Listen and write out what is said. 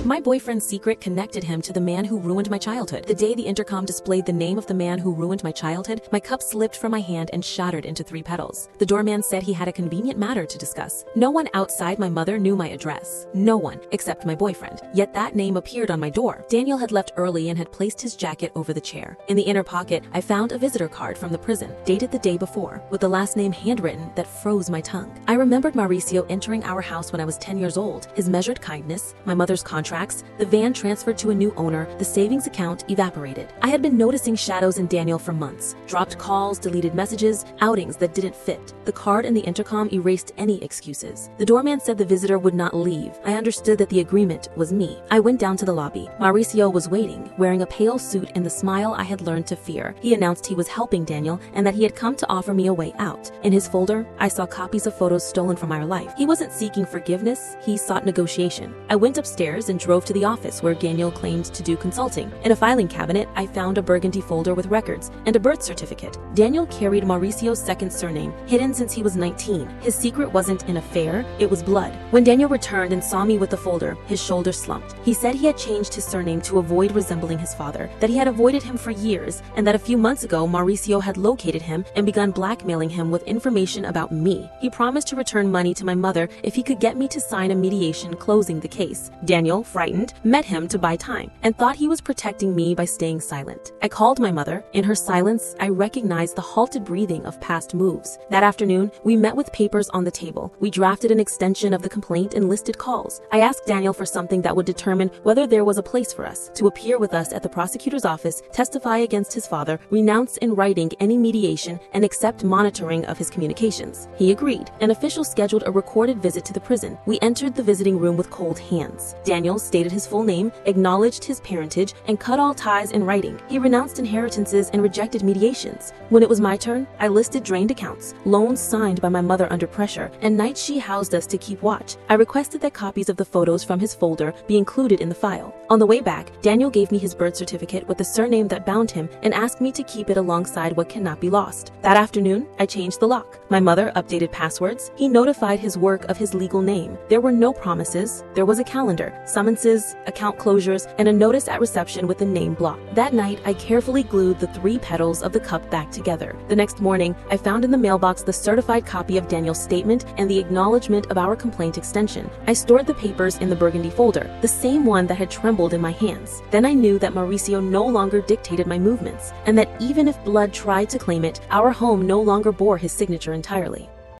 My boyfriend's secret connected him to the man who ruined my childhood. The day the intercom displayed the name of the man who ruined my childhood, my cup slipped from my hand and shattered into 3 petals. The doorman said he had a convenient matter to discuss. No one outside my mother knew my address. No one, except my boyfriend. Yet that name appeared on my door. Daniel had left early and had placed his jacket over the chair. In the inner pocket, I found a visitor card from the prison, dated the day before, with the last name handwritten that froze my tongue. I remembered Mauricio entering our house when I was 10 years old, his measured kindness, my mother's contracts, the van transferred to a new owner, the savings account evaporated. I had been noticing shadows in Daniel for months. Dropped calls, deleted messages, outings that didn't fit. The card and the intercom erased any excuses. The doorman said the visitor would not leave. I understood that the agreement was me. I went down to the lobby. Mauricio was waiting, wearing a pale suit and the smile I had learned to fear. He announced he was helping Daniel and that he had come to offer me a way out. In his folder, I saw copies of photos stolen from our life. He wasn't seeking forgiveness, he sought negotiation. I went upstairs and drove to the office where Daniel claimed to do consulting. In a filing cabinet, I found a burgundy folder with records and a birth certificate. Daniel carried Mauricio's second surname, hidden since he was 19. His secret wasn't an affair, it was blood. When Daniel returned and saw me with the folder, his shoulders slumped. He said he had changed his surname to avoid resembling his father, that he had avoided him for years, and that a few months ago Mauricio had located him and begun blackmailing him with information about me. He promised to return money to my mother if he could get me to sign a mediation closing the case. Daniel, frightened, met him to buy time and thought he was protecting me by staying silent. I called my mother. In her silence, I recognized the halted breathing of past moves. That afternoon, we met with papers on the table. We drafted an extension of the complaint and listed calls. I asked Daniel for something that would determine whether there was a place for us, to appear with us at the prosecutor's office, testify against his father, renounce in writing any mediation, and accept monitoring of his communications. He agreed. An official scheduled a recorded visit to the prison. We entered the visiting room with cold hands. Daniel stated his full name, acknowledged his parentage, and cut all ties in writing. He renounced inheritances and rejected mediations. When it was my turn, I listed drained accounts, loans signed by my mother under pressure, and nights she housed us to keep watch. I requested that copies of the photos from his folder be included in the file. On the way back, Daniel gave me his birth certificate with the surname that bound him and asked me to keep it alongside what cannot be lost. That afternoon, I changed the lock. My mother updated passwords. He notified his work of his legal name. There were no promises. There was a calendar, summonses, account closures, and a notice at reception with the name blocked. That night, I carefully glued the 3 petals of the cup back together. The next morning, I found in the mailbox the certified copy of Daniel's statement and the acknowledgement of our complaint extension. I stored the papers in the burgundy folder, the same one that had trembled in my hands. Then I knew that Mauricio no longer dictated my movements, and that even if blood tried to claim it, our home no longer bore his signature entirely.